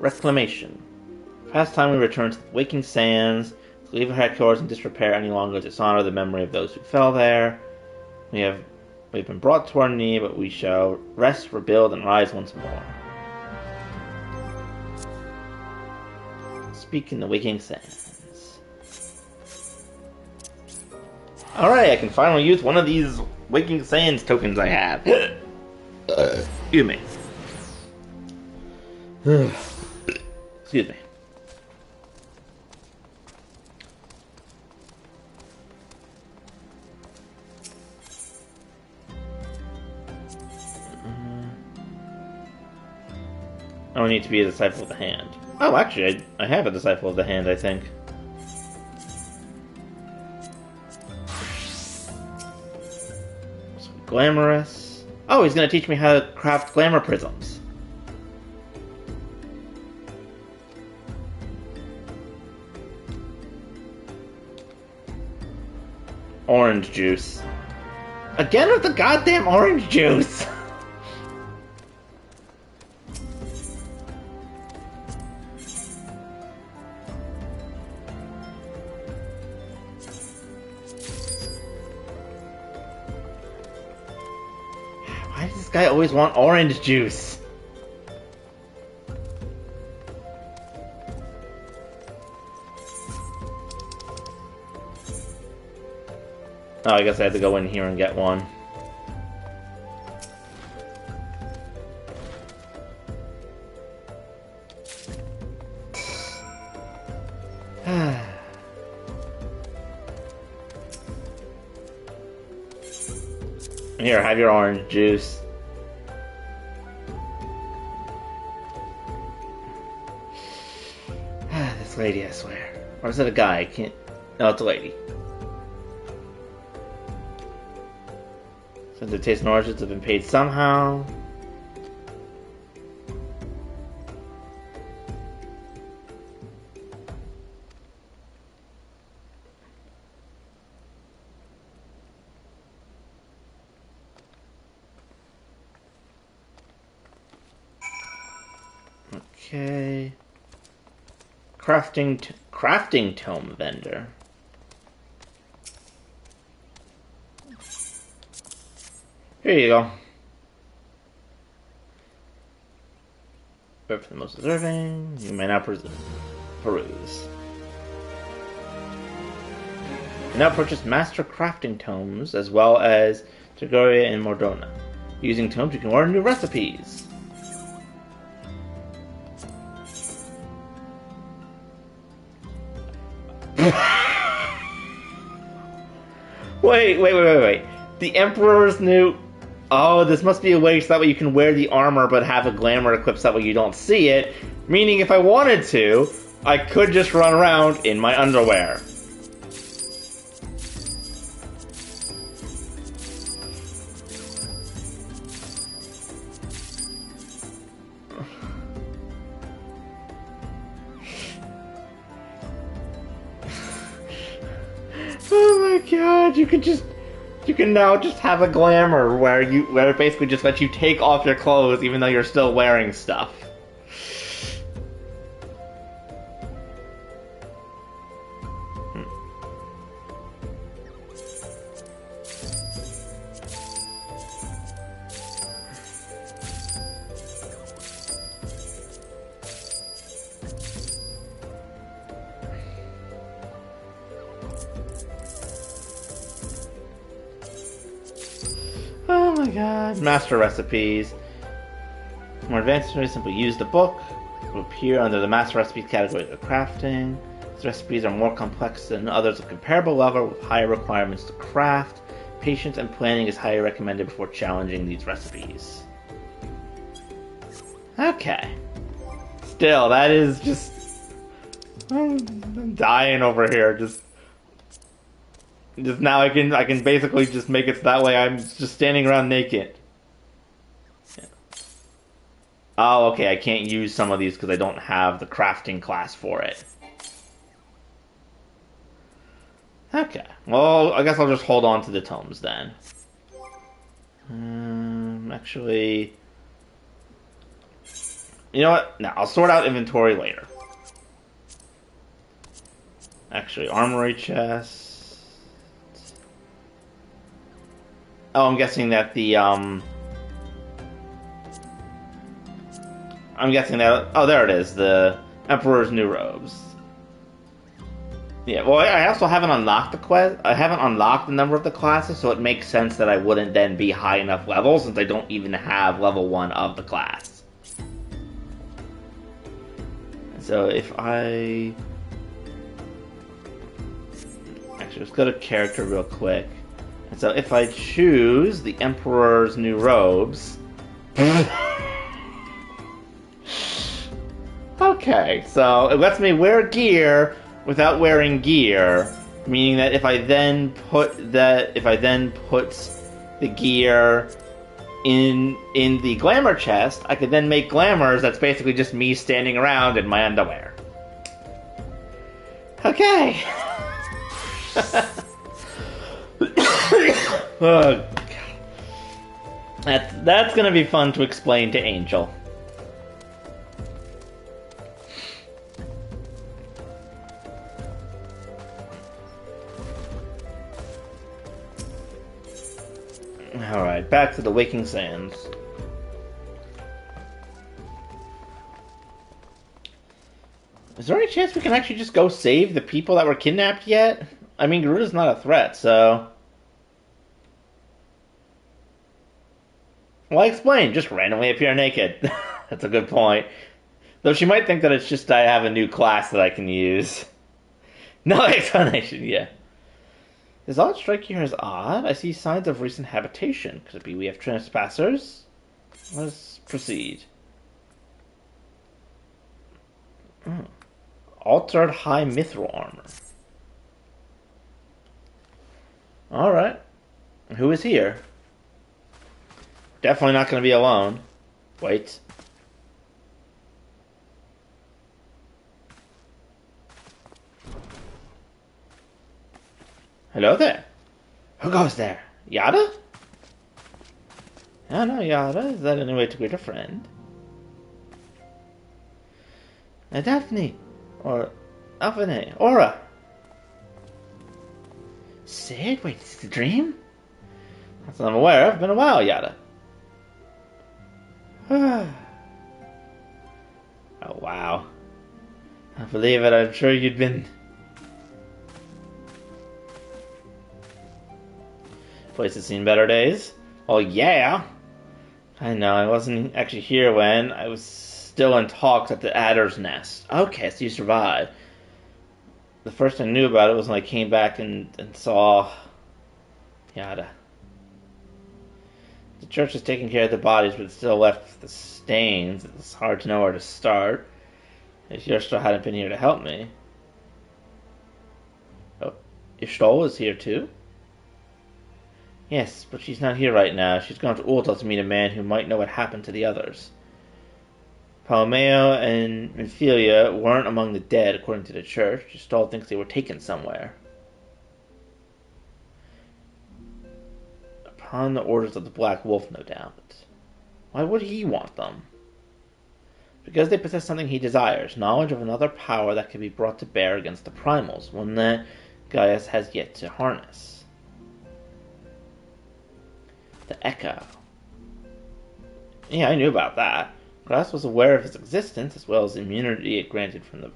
Reclamation. Past time we return to the Waking Sands, to leave our headquarters in disrepair any longer dishonor the memory of those who fell there. We've been brought to our knee, but we shall rest, rebuild, and rise once more. Speak in the Waking Sands. Alright, I can finally use one of these Waking Sands tokens I have. Excuse me. Excuse me. I don't need to be a Disciple of the Hand. Oh, actually, I have a Disciple of the Hand, I think. So glamorous. Oh, he's gonna teach me how to craft glamour prisms. Orange juice. Again with the goddamn orange juice! Why does this guy always want orange juice? Oh, I guess I had to go in here and get one. Here, have your orange juice. This lady, I swear. Or is it a guy? I can't... No, it's a lady. Since the taste and origins have been paid somehow. Okay. Crafting tome vendor. Here you go. But for the most deserving, you may now peruse. You now purchase master crafting tomes as well as Tegoria and Mordona. Using tomes, you can order new recipes. Wait. The Emperor's new... Oh, this must be a way so that way you can wear the armor but have a glamour equipped so that way you don't see it. Meaning if I wanted to, I could just run around in my underwear. Oh my god, you can now just have a glamour where it basically just lets you take off your clothes even though you're still wearing stuff. Oh my god. Master recipes. More advanced recipes, simply use the book. It will appear under the master recipes category of crafting. These recipes are more complex than others of comparable level with higher requirements to craft. Patience and planning is highly recommended before challenging these recipes. Okay. Still, that is just... I'm dying over here. Just now I can basically just make it so that way I'm just standing around naked. Yeah. Oh, okay, I can't use some of these because I don't have the crafting class for it. Okay, well, I guess I'll just hold on to the tomes then. Actually... You know what? No, I'll sort out inventory later. Actually, armory chest. Oh, I'm guessing that I'm guessing that... Oh, there it is. The Emperor's New Robes. Yeah, well, I also haven't unlocked the quest. I haven't unlocked the number of the classes, so it makes sense that I wouldn't then be high enough level since I don't even have level 1 of the class. So if I... Actually, let's go to character real quick. And so if I choose the Emperor's New Robes... Okay, so it lets me wear gear without wearing gear, meaning that if I then put the gear in the glamour chest, I could then make glamours that's basically just me standing around in my underwear. Okay. Oh, God. That's gonna be fun to explain to Angel. Alright, back to the Waking Sands. Is there any chance we can actually just go save the people that were kidnapped yet? I mean, Garuda's not a threat, so... Well, I explained, just randomly appear naked. That's a good point. Though she might think that it's just I have a new class that I can use. No explanation, yeah. Does all strike you as odd? I see signs of recent habitation. Could it be we have trespassers? Let's proceed. Altered high mithril armor. Alright. Who is here? Definitely not going to be alone. Wait. Hello there. Who goes there? Yada? Oh no, Yada. Is that any way to greet a friend? Daphne. Or Alphine. Aura. Sid? Wait, is this a dream? That's what I'm aware of. Been a while, Yada. Oh, wow. I believe it. I'm sure you'd been... Place has seen better days. Oh, yeah. I know, I wasn't actually here when I was still in talks at the Adder's Nest. Okay, so you survived. The first I knew about it was when I came back and saw... Yada. The church is taking care of the bodies, but it still left the stains. It's hard to know where to start. If Yerstol hadn't been here to help me. Oh, Yerstol is here too? Yes, but she's not here right now. She's gone to Ulta to meet a man who might know what happened to the others. Palomeo and Ophelia weren't among the dead, according to the church. Yerstol thinks they were taken somewhere. Upon the orders of the Black Wolf, no doubt. Why would he want them? Because they possess something he desires, knowledge of another power that can be brought to bear against the primals, one that Gaius has yet to harness. The Echo. Yeah, I knew about that. Gaius was aware of its existence, as well as the immunity it granted from the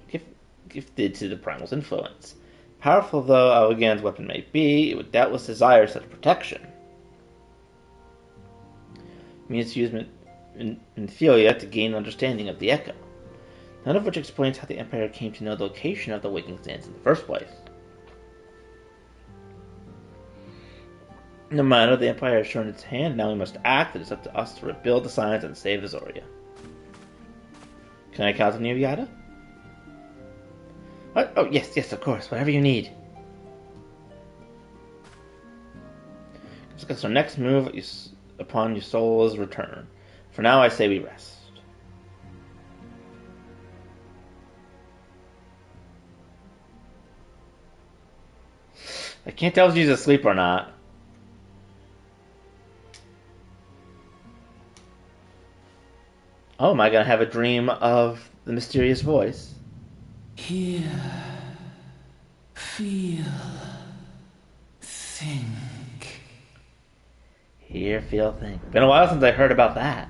gifted to the primal's influence. Powerful though Alligan's weapon may be, it would doubtless desire such protection. It means to use Ophelia to gain understanding of the Echo. None of which explains how the Empire came to know the location of the Waking Sands in the first place. No matter, the Empire has shown its hand, now we must act. It is up to us to rebuild the science and save Azoria. Can I count on you, Yada? What? Oh, yes, of course. Whatever you need. Discuss our next move upon Ysol's return. For now, I say we rest. I can't tell if she's asleep or not. Oh, am I gonna have a dream of the mysterious voice? Hear, feel, think. Hear, feel, think. Been a while since I heard about that.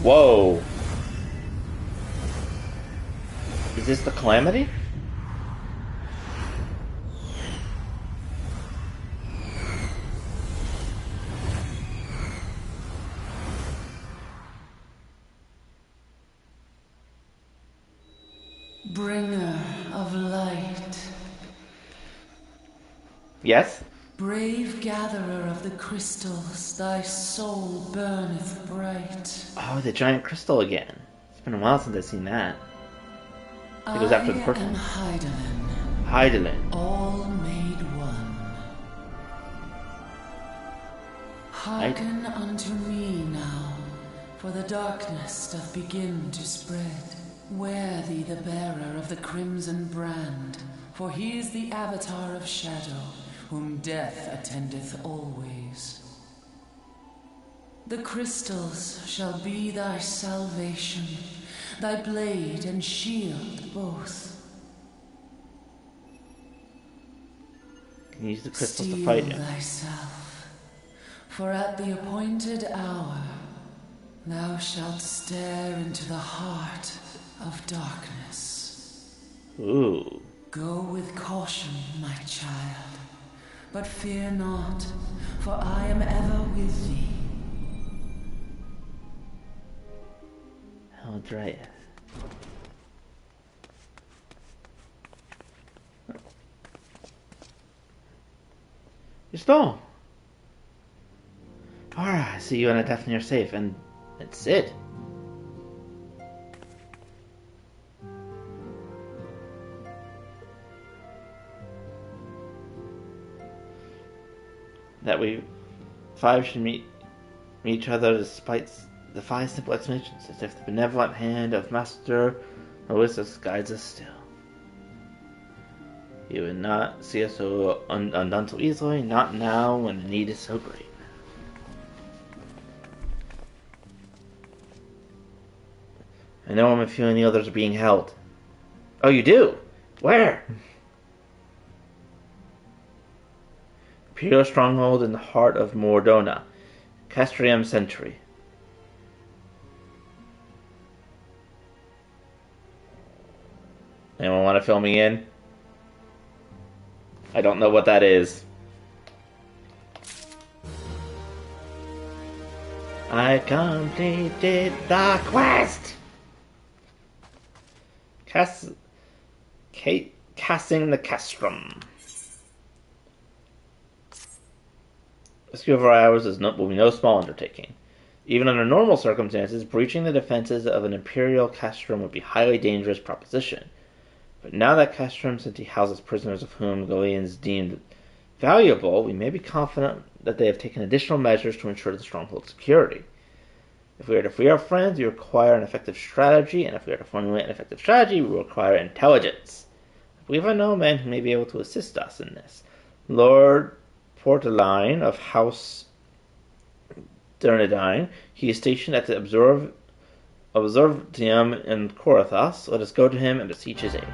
Whoa. Is this the Calamity? Bringer of light. Yes? Brave gatherer of the crystals, thy soul burneth bright. Oh, the giant crystal again. It's been a while since I've seen that. It goes after the first one. Hydaelyn, Hydaelyn. all made one. Hearken unto me now, for the darkness doth begin to spread. Wear thee the bearer of the crimson brand, for he is the avatar of shadow, whom death attendeth always. The crystals shall be thy salvation, thy blade and shield both. Can you use the crystals Steel to fight him? thyself, for at the appointed hour thou shalt stare into the heart of darkness. Ooh. Go with caution, my child, but fear not, for I am ever with thee. Eldraeth. You're still. Alright, I see you and Daphne are safe, and that's it. That we five should meet each other despite the five simple explanations, as if the benevolent hand of Master Oasis guides us still. You would not see us so undone so easily, not now when the need is so great. I know I'm a feeling the others are being held. Oh, you do? Where? Imperial stronghold in the heart of Mordona, Castrium Century. Anyone want to fill me in? I don't know what that is. I completed the quest! Casting the castrum. Rescue of our hours will be no small undertaking. Even under normal circumstances, breaching the defenses of an Imperial castrum would be a highly dangerous proposition. But now that Castrum City houses prisoners of whom Galleans deemed valuable, we may be confident that they have taken additional measures to ensure the stronghold's security. If we are to free our friends, we require an effective strategy, and if we are to formulate an effective strategy, we require intelligence. We have no man who may be able to assist us in this. Lord Portaline of House Dernadine, he is stationed at the Observatium in Korathos. Let us go to him and beseech his aid.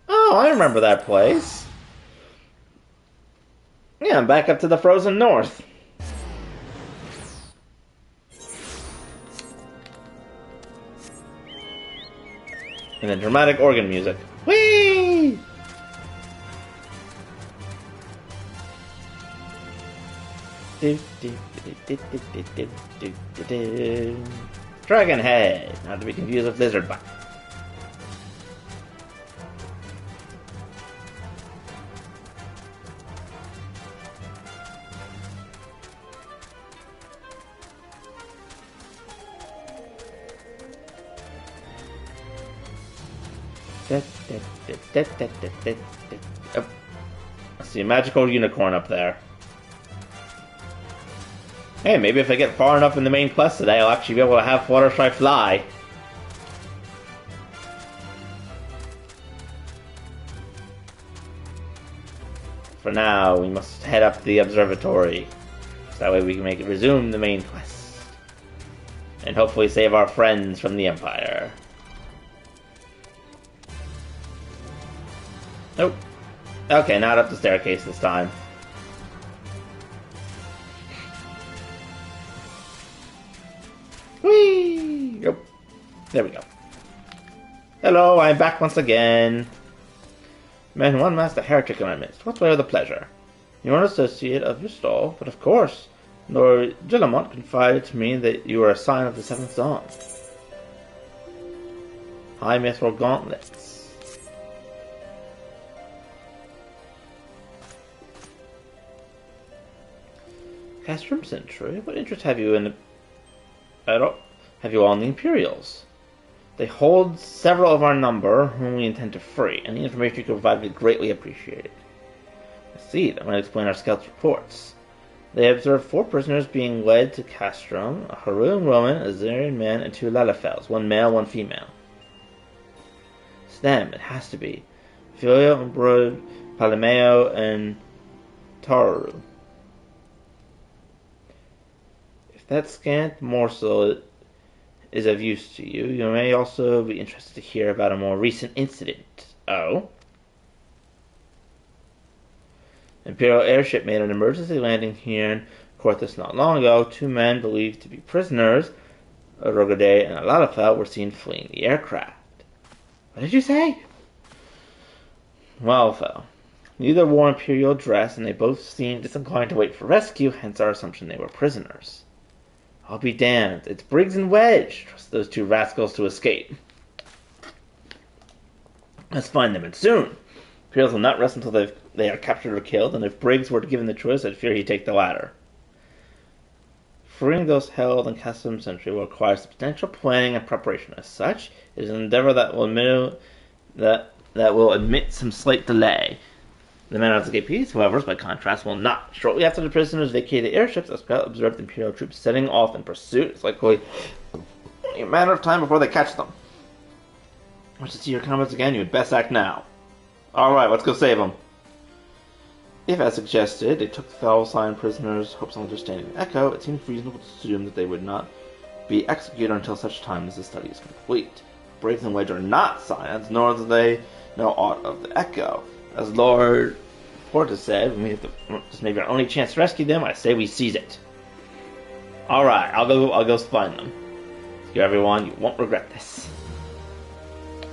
Oh, I remember that place. Yeah, I'm back up to the frozen north. And then dramatic organ music. Whee! Dragon head, not to be confused with lizard butt. Oh, I see a magical unicorn up there. Hey, maybe if I get far enough in the main quest today, I'll actually be able to have Fluttershy fly. For now, we must head up to the observatory. So that way we can resume the main quest. And hopefully save our friends from the Empire. Nope. Okay, not up the staircase this time. Whee! Yep. There we go. Hello, I'm back once again. Man, one master heretic in our midst. What way of the pleasure? You are an associate of your stall, but of course, Lord Gillamont confided to me that you are a sign of the Seventh Dawn. High mithril gauntlets. Castrum Century? What interest have you in have you all in the Imperials? They hold several of our number, whom we intend to free. Any information you can provide would be greatly appreciated. I see, that might explain our scouts' reports. They observed 4 prisoners being led to Castrum, a Haruan Roman, a Zarian man, and 2 Lalafels, 1 male, 1 female. It's them, it has to be. Filio, Umbrud, Palimeo, and Taru. If that scant morsel is of use to you, you may also be interested to hear about a more recent incident. Oh? Imperial airship made an emergency landing here in Corthus not long ago. 2 men believed to be prisoners, a Rogade and a Lalafel, were seen fleeing the aircraft. What did you say? Well, fellow, neither wore Imperial dress, and they both seemed disinclined to wait for rescue, hence our assumption they were prisoners. I'll be damned. It's Briggs and Wedge. Trust those 2 rascals to escape. Let's find them, and soon. Imperials will not rest until they are captured or killed, and if Briggs were given the choice, I'd fear he'd take the latter. Freeing those held in Castrum Century will require substantial planning and preparation. As such, it is an endeavor that will admit some slight delay. The men of the escapees, however, by contrast, will not. Shortly after the prisoners vacated the airships, a scout observed the Imperial troops setting off in pursuit. It's likely a matter of time before they catch them. Wish to see your comments again? You had best act now. Alright, let's go save them. If, as suggested, they took the foul sign prisoners, hopes of understanding the Echo, it seems reasonable to assume that they would not be executed until such time as the study is complete. Briggs and Wedge are not scions, nor do they know aught of the Echo. As Lord Porta said, when we have this may be our only chance to rescue them, I say we seize it. Alright, I'll go find them. Thank you, everyone. You won't regret this.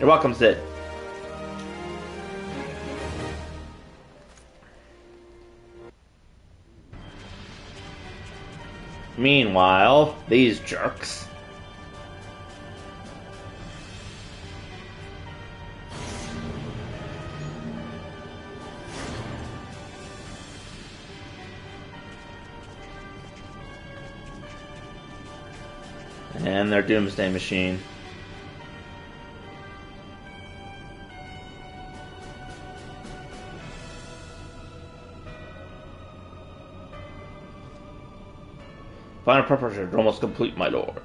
You're welcome, Sid. Meanwhile, these jerks. And their doomsday machine. Final preparations are almost complete, my lord.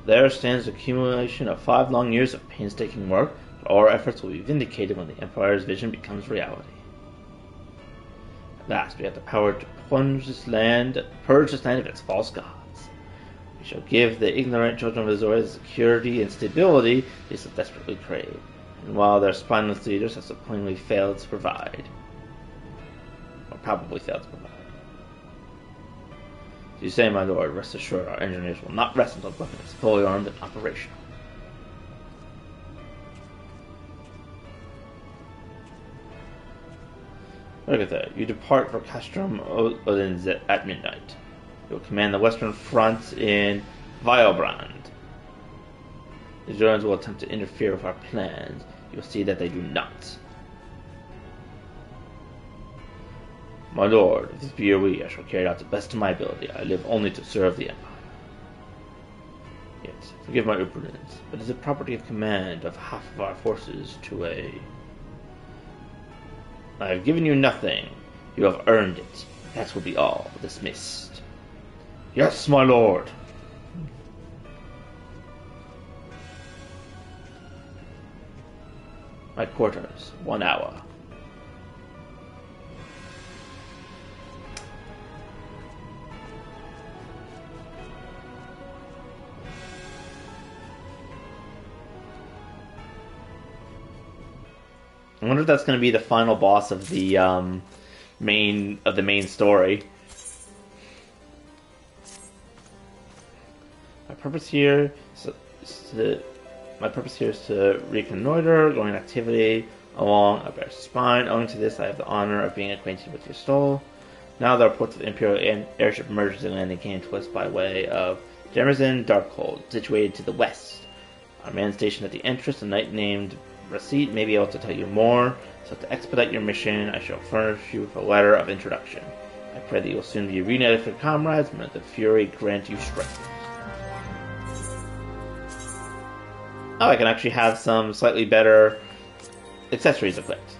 There stands the accumulation of 5 long years of painstaking work, but all our efforts will be vindicated when the Empire's vision becomes reality. At last, we have the power to purge this land of its false gods. We shall give the ignorant children of Azora the security and stability they so desperately crave, and while their spineless leaders have so plainly failed to provide. Or probably failed to provide. As you say, my lord, rest assured our engineers will not rest until the weapon is fully armed and operational. Look at that. You depart for Castrum Odin's at midnight. You will command the western front in Vilebrand. The Jorans will attempt to interfere with our plans. You will see that they do not. My lord, if this be your will, I shall carry it out to the best of my ability. I live only to serve the Empire. Yet, forgive my imprudence, but is it property of command of half of our forces to a... I have given you nothing. You have earned it. That will be all. Dismissed. Yes, my lord. My quarters. 1 hour. I wonder if that's going to be the final boss of the main story. My purpose here is to reconnoiter, going activity along a bear's spine. Owing to this, I have the honor of being acquainted with your soul. Now the reports of the Imperial airship emergency landing came to us by way of Demerzen Darkhold, situated to the west. Our man stationed at the entrance, a knight named Receipt may be able to tell you more, so to expedite your mission, I shall furnish you with a letter of introduction. I pray that you will soon be reunited with your comrades, and that the Fury grant you strength. Oh, I can actually have some slightly better accessories equipped.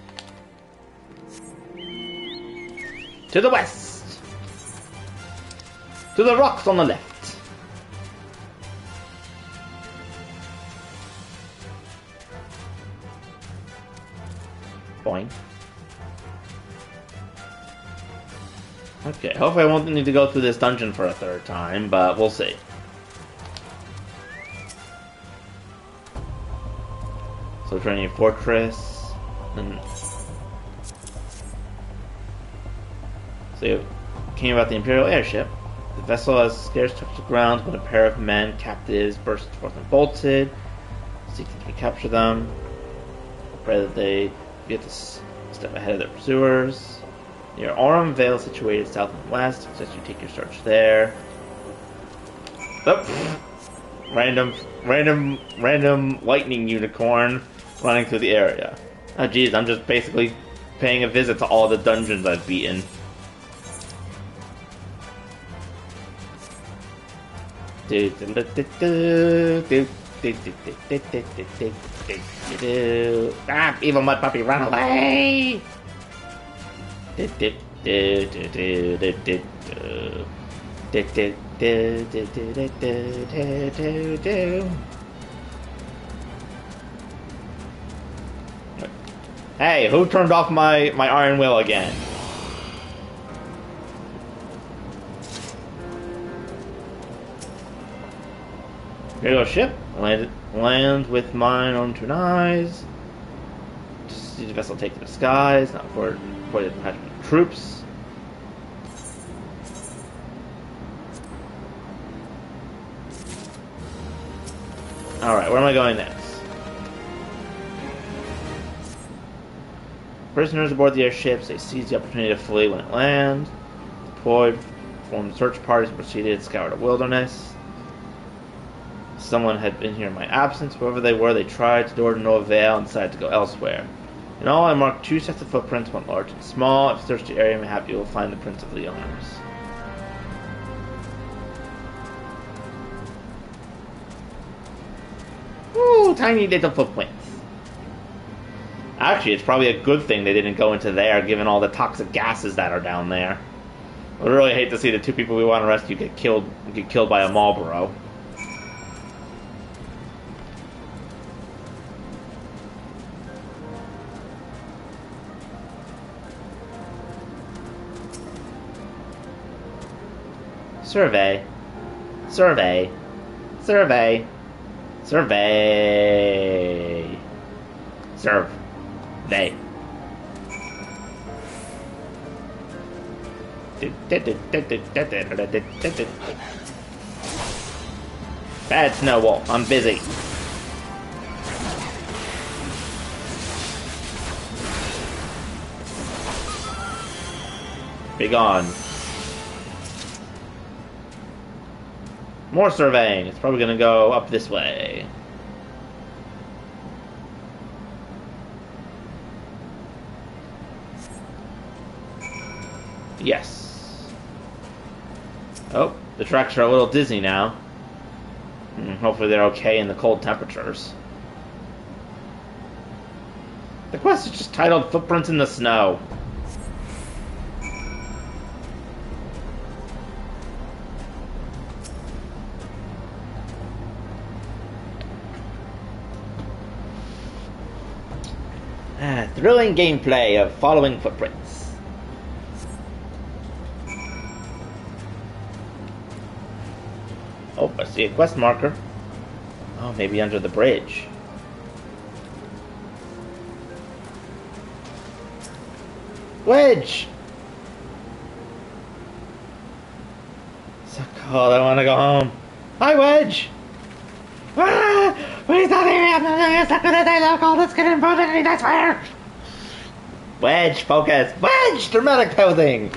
To the west! To the rocks on the left! Boing. Okay, hopefully I won't need to go through this dungeon for a third time, but we'll see. So training fortress, and so you came about the Imperial airship. The vessel has scarce touched the ground when a pair of men, captives, burst forth and bolted, seeking to recapture them. I pray that they get to step ahead of their pursuers. Near Aurum Vale, situated south and west, suggest you take your search there. Oh. Random lightning unicorn running through the area. Oh geez, I'm just basically paying a visit to all the dungeons I've beaten. Ah, evil mud puppy, run away! Hey, who turned off my iron will again? Here goes ship. Land with mine own 2 eyes. Just see the vessel take to the skies, not for the detachment of troops. Alright, where am I going next? Prisoners aboard the airships, they seized the opportunity to flee when it lands. Deployed, formed search parties, and proceeded to scour the wilderness. Someone had been here in my absence. Whoever they were, they tried to door to no avail and decided to go elsewhere. In all, I marked 2 sets of footprints, one large and small. If you search the area, mayhap you will find the prints of the owners. Ooh, tiny little footprints. Actually, it's probably a good thing they didn't go into there, given all the toxic gases that are down there. I would really hate to see the 2 people we want to rescue get killed by a Marlboro. Survey. Survey. Survey. Survey. Serve. They. Bad Snow Wolf, I'm busy. Be gone. More surveying. It's probably gonna go up this way. Yes. Oh, the tracks are a little dizzy now. Hopefully they're okay in the cold temperatures. The quest is just titled Footprints in the Snow. Thrilling gameplay of following footprints. Oh, I see a quest marker. Oh, maybe under the bridge. Wedge! So cold, I want to go home. Hi, Wedge! Ah! Please don't leave me! I'm stuck with a day so cold, it's getting important, I swear! Wedge, focus! Wedge! Dramatic posing!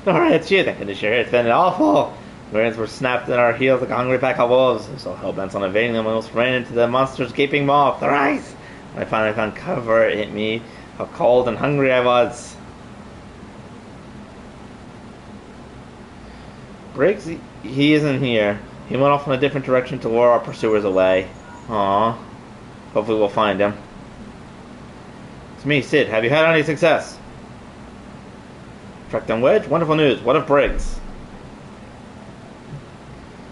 Alright, it's you, thank goodness you're here. It's been awful. Reins were snapped in our heels like a hungry pack of wolves. I was so hell-bent on evading them, I almost ran into the monster's gaping maw of their eyes. When I finally found cover, it hit me how cold and hungry I was. Briggs, he isn't here. He went off in a different direction to lure our pursuers away. Aww. Hopefully we'll find him. It's me, Sid. Have you had any success? Tracked down Wedge? Wonderful news. What of Briggs?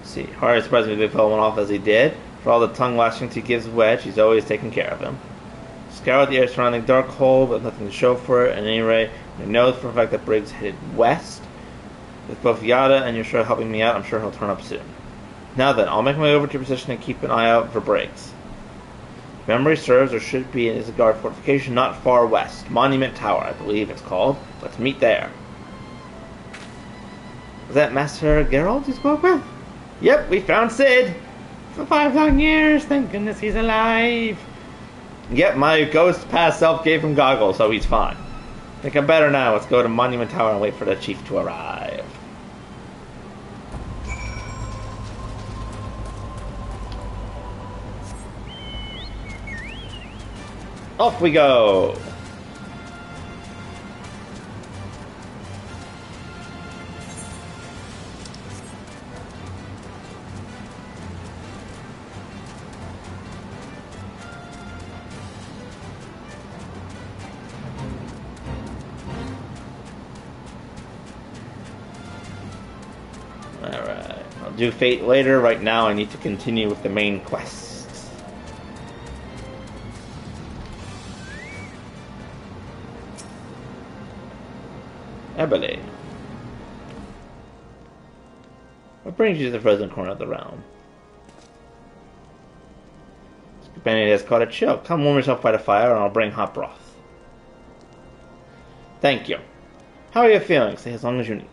See, hardly surprised me the big fellow went off as he did. For all the tongue lashings he gives Wedge, he's always taking care of him. Scoured the air surrounding dark hole, but nothing to show for it. At any rate, we know for a fact that Briggs headed west. With both Yada and Yashura helping me out, I'm sure he'll turn up soon. Now then, I'll make my way over to your position and keep an eye out for Briggs. If memory serves, there should be an Isengard fortification not far west. Monument Tower, I believe it's called. Let's meet there. Was that Master Geralt you spoke with? Yep, we found Sid! For 5 long years, thank goodness he's alive! Yep, my ghost past self gave him goggles, so he's fine. Think I'm better now. Let's go to Monument Tower and wait for the chief to arrive. Off we go! Alright, I'll do Fate later. Right now I need to continue with the main quest. Ebele. What brings you to the frozen corner of the realm? This companion has caught a chill. Come warm yourself by the fire and I'll bring hot broth. Thank you. How are you feeling? Stay as long as you need.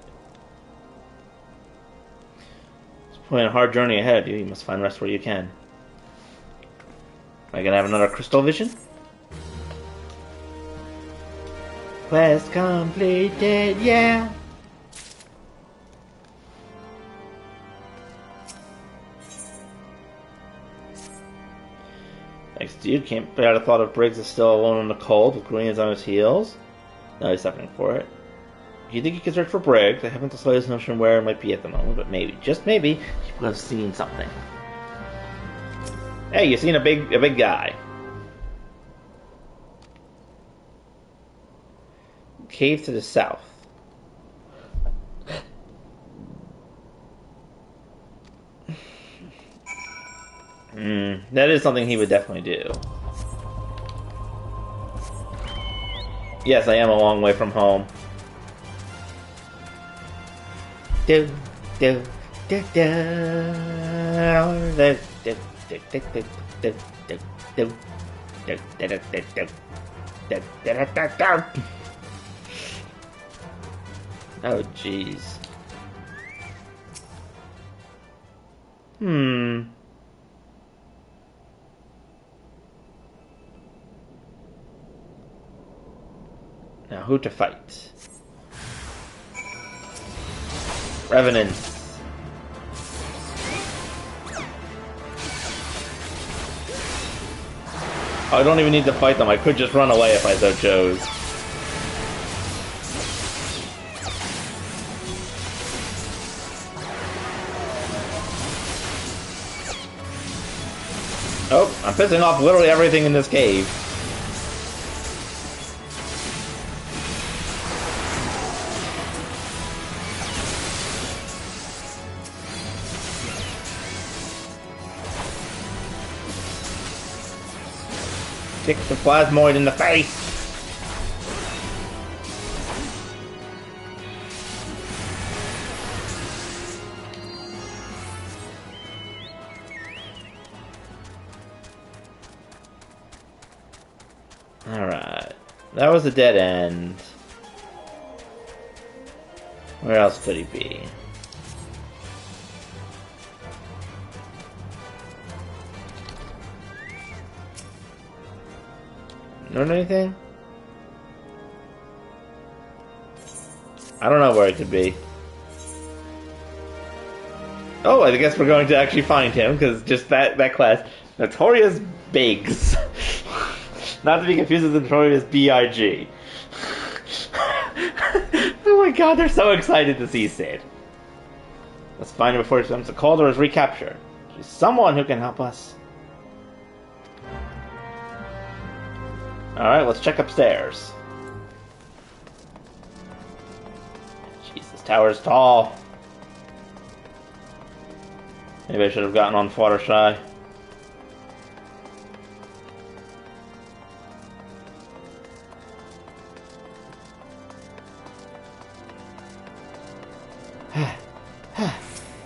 There's probably a hard journey ahead of you. You must find rest where you can. Am I gonna have another crystal vision? Quest completed, yeah. Next dude can't bear the thought of Briggs is still alone in the cold with greens on his heels. Now he's suffering for it. Do you think you can search for Briggs? I haven't the slightest notion where it might be at the moment, but maybe, just maybe, people have seen something. Hey, you seen a big guy. Cave to the south. That is something he would definitely do. Yes, I am a long way from home. Do do do do. Oh, jeez. Now, who to fight? Revenants. I don't even need to fight them. I could just run away if I so chose. Oh, I'm pissing off literally everything in this cave. Kick the plasmoid in the face! That was a dead end. Where else could he be? Learn anything? I don't know where it could be. Oh, I guess we're going to actually find him, because just that class. Notorious Biggs. Not to be confused with Notorious B.I.G. Oh my god, they're so excited to see Sid. Let's find him before he becomes a called or is recaptured. There's someone who can help us. Alright, let's check upstairs. Jeez, this tower's tall. Maybe I should have gotten on Fluttershy.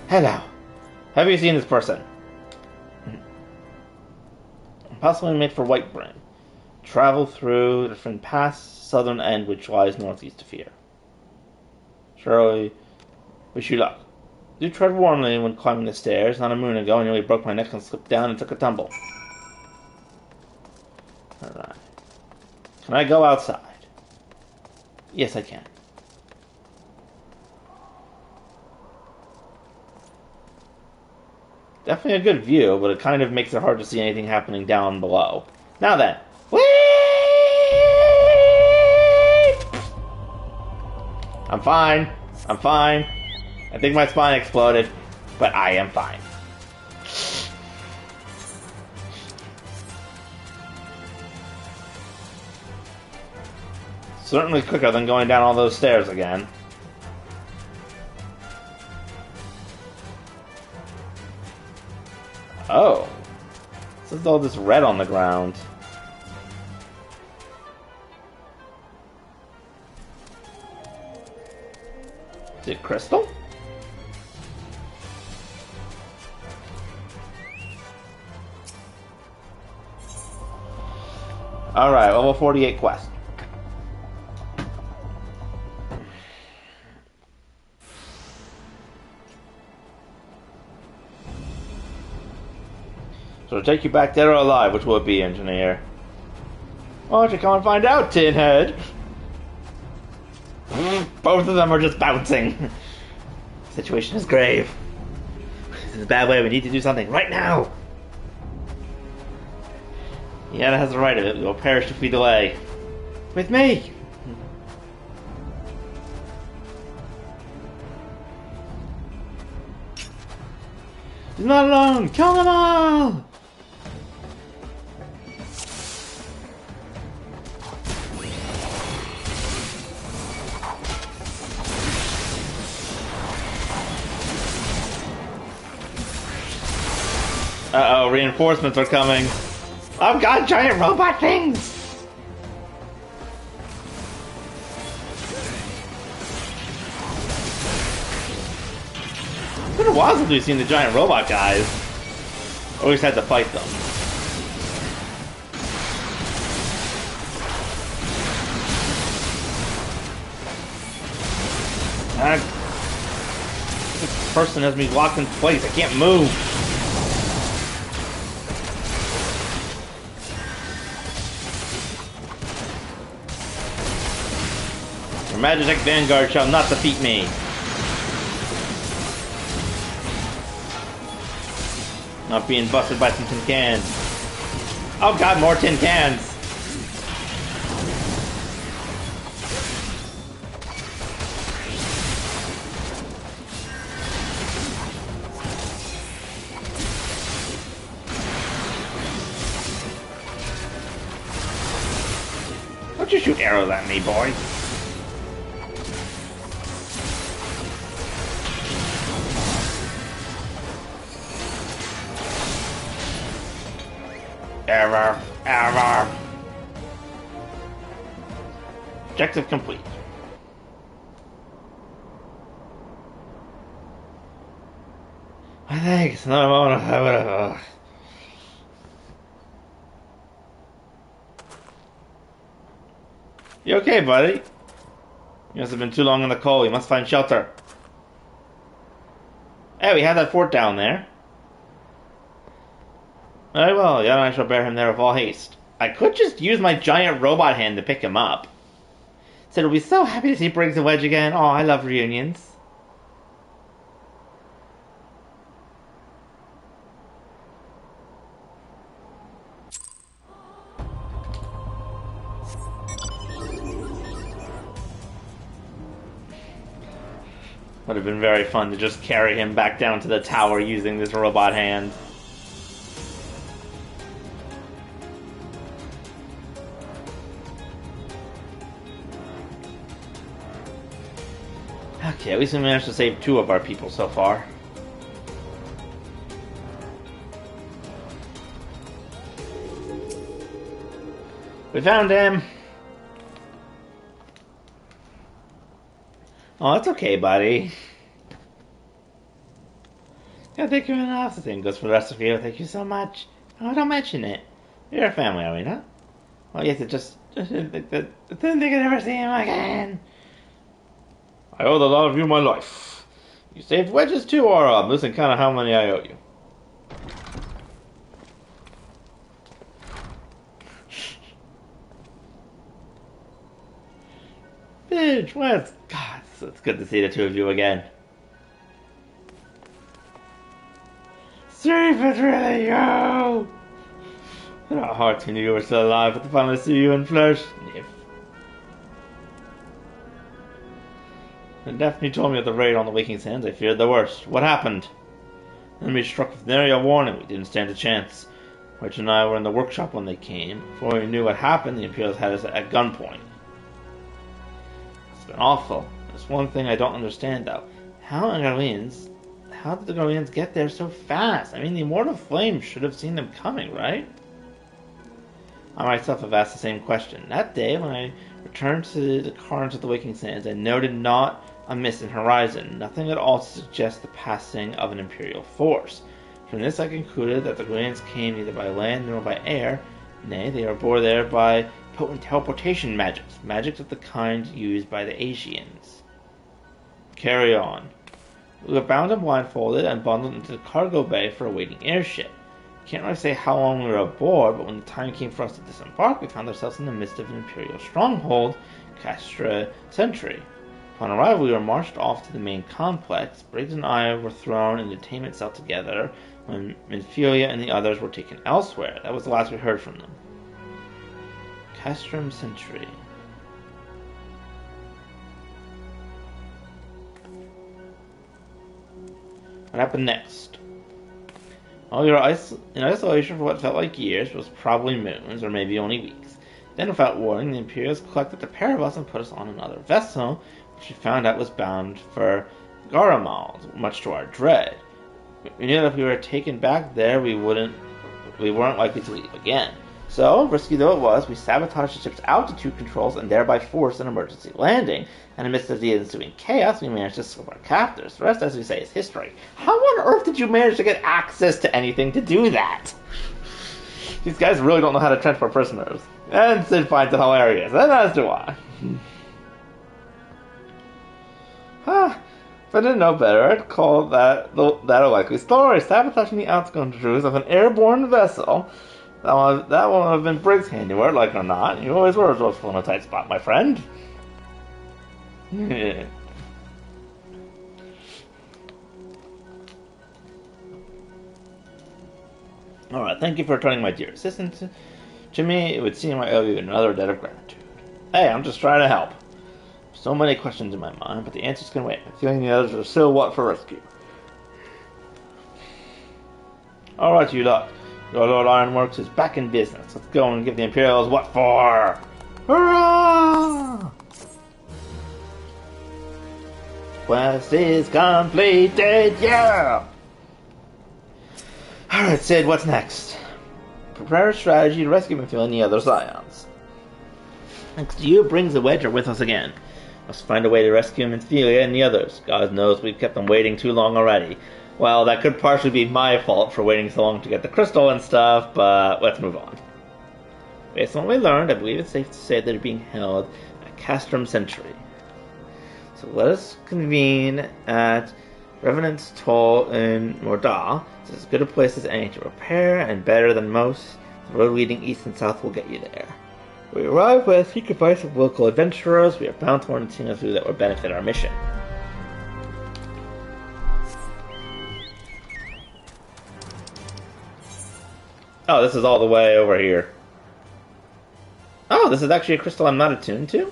Hello. Have you seen this person? Possibly made for Whitebrim. Travel through different paths, southern end which lies northeast of here. Surely, wish you luck. Do tread warmly when climbing the stairs. Not a moon ago, I nearly broke my neck and slipped down and took a tumble. Alright. Can I go outside? Yes, I can. Definitely a good view, but it kind of makes it hard to see anything happening down below. Now then. Whee! I'm fine. I'm fine. I think my spine exploded, but I am fine. Certainly quicker than going down all those stairs again. Oh. This is all this red on the ground. Is it crystal? Alright, level 48 quest. So to take you back dead or alive, which will it be, engineer? Why don't you come and find out, Tinhead? Both of them are just bouncing. The situation is grave. This is a bad way. We need to do something right now. Yana has the right of it. We will perish if we delay. With me. He's not alone. Kill them all. Uh-oh, reinforcements are coming. I've got giant robot things! It's been a while since we've seen the giant robot guys. Always had to fight them. This person has me locked in place. I can't move. Your Magitek Vanguard shall not defeat me. Not being busted by some tin cans. Oh god, more tin cans! Don't you shoot arrows at me, boy. Error. Objective complete. I think it's not a moment of You okay, buddy? You must have been too long in the cold. You must find shelter. Hey, we have that fort down there. Very well, Jan and I shall bear him there with all haste. I could just use my giant robot hand to pick him up. Said we'll be so happy to see Briggs and Wedge again. Oh, I love reunions. Would have been very fun to just carry him back down to the tower using this robot hand. Okay, at least we managed to save 2 of our people so far. We found him! Oh, it's okay, buddy. Yeah, thank you enough. The same goes for the rest of you. Thank you so much. Oh, don't mention it. You're a family, are we not? Well, yes, it just didn't think I'd ever see him again. I owe the lot of you my life. You saved Wedges too, or I'm losing count of how many I owe you. Bitch, Wedge. God, it's good to see the 2 of you again. Steve, it's really you! In our hearts we knew you were still alive, but to finally see you in flesh. If. When Daphne told me of the raid on the Waking Sands, I feared the worst. What happened? The enemy struck with nary a warning. We didn't stand a chance. Wedge and I were in the workshop when they came. Before we knew what happened, the Imperials had us at gunpoint. It's been awful. There's one thing I don't understand, though. How did the Galleons get there so fast? I mean, the Immortal Flame should have seen them coming, right? I myself have asked the same question. That day, when I returned to the Carns of the Waking Sands, I noted not a mist in horizon, nothing at all to suggest the passing of an Imperial force. From this I concluded that the Galleons came neither by land nor by air. Nay, they are bore there by potent teleportation magics of the kind used by the Asians. Carry on. We were bound and blindfolded and bundled into the cargo bay for a waiting airship. Can't really say how long we were aboard, but when the time came for us to disembark, we found ourselves in the midst of an Imperial stronghold, Castra Sentry. Upon arrival, we were marched off to the main complex. Briggs and I were thrown in the detainment cell together, when Minfilia and the others were taken elsewhere. That was the last we heard from them. Castrum Sentry. What happened next? Well, we were in isolation for what felt like years, but was probably moons, or maybe only weeks. Then, without warning, the Imperials collected the pair of us and put us on another vessel, which we found out was bound for Garamald, much to our dread. We knew that if we were taken back there, we weren't likely to leave again. So, risky though it was, we sabotaged the ship's altitude controls and thereby forced an emergency landing. And amidst the ensuing chaos, we managed to escape our captors. The rest, as we say, is history. How on earth did you manage to get access to anything to do that? These guys really don't know how to transport prisoners. And Sid finds it hilarious, and as do I. If I didn't know better, I'd call that a likely story. Sabotaging the outgoing crews of an airborne vessel. That won't have been Briggs' handiwork, like or not. You always were resourceful in a tight spot, my friend. Yeah. Alright, thank you for returning my dear assistant. To me, it would seem I owe you another debt of gratitude. Hey, I'm just trying to help. So many questions in my mind, but the answers can wait. I'm feeling the others are still what for rescue. Alright, you lot. Your Lord Ironworks is back in business. Let's go and give the Imperials what for! Hurrah! Quest is completed, yeah! Alright, Sid, what's next? Prepare a strategy to rescue Minfilia and the other Scions. Next to you, Briggs and Wedge are with us again. Must find a way to rescue Minfilia and the others. God knows we've kept them waiting too long already. Well, that could partially be my fault for waiting so long to get the crystal and stuff, but let's move on. Based on what we learned, I believe it's safe to say that they're being held Castrum Century. So let us convene at Revenant's Toll in Mordar. It's as good a place as any to repair, and better than most. The road leading east and south will get you there. We arrive with a secret advice of local adventurers. We are bound to learn a thing or two that will benefit our mission. Oh, this is all the way over here. Oh, this is actually a crystal I'm not attuned to?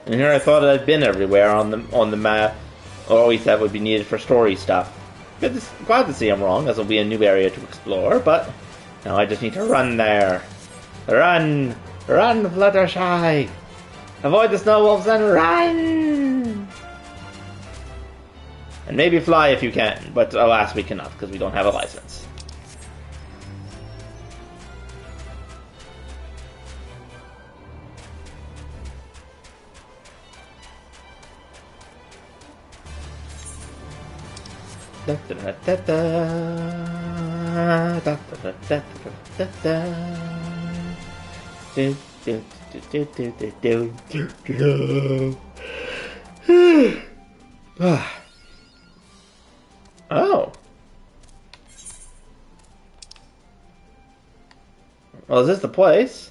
And here I thought I'd been everywhere on the map, or at least that would be needed for story stuff. Glad to see I'm wrong, as will be a new area to explore, but now I just need to run there. Run! Run, Fluttershy! Avoid the snow wolves and run! And maybe fly if you can, but alas we cannot, because we don't have a license. Da, da, da, da, da, da, da, da, da. Do, do, do, do, do, do, do, do. Oh. Well, is this the place?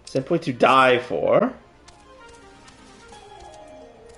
Simply to die for.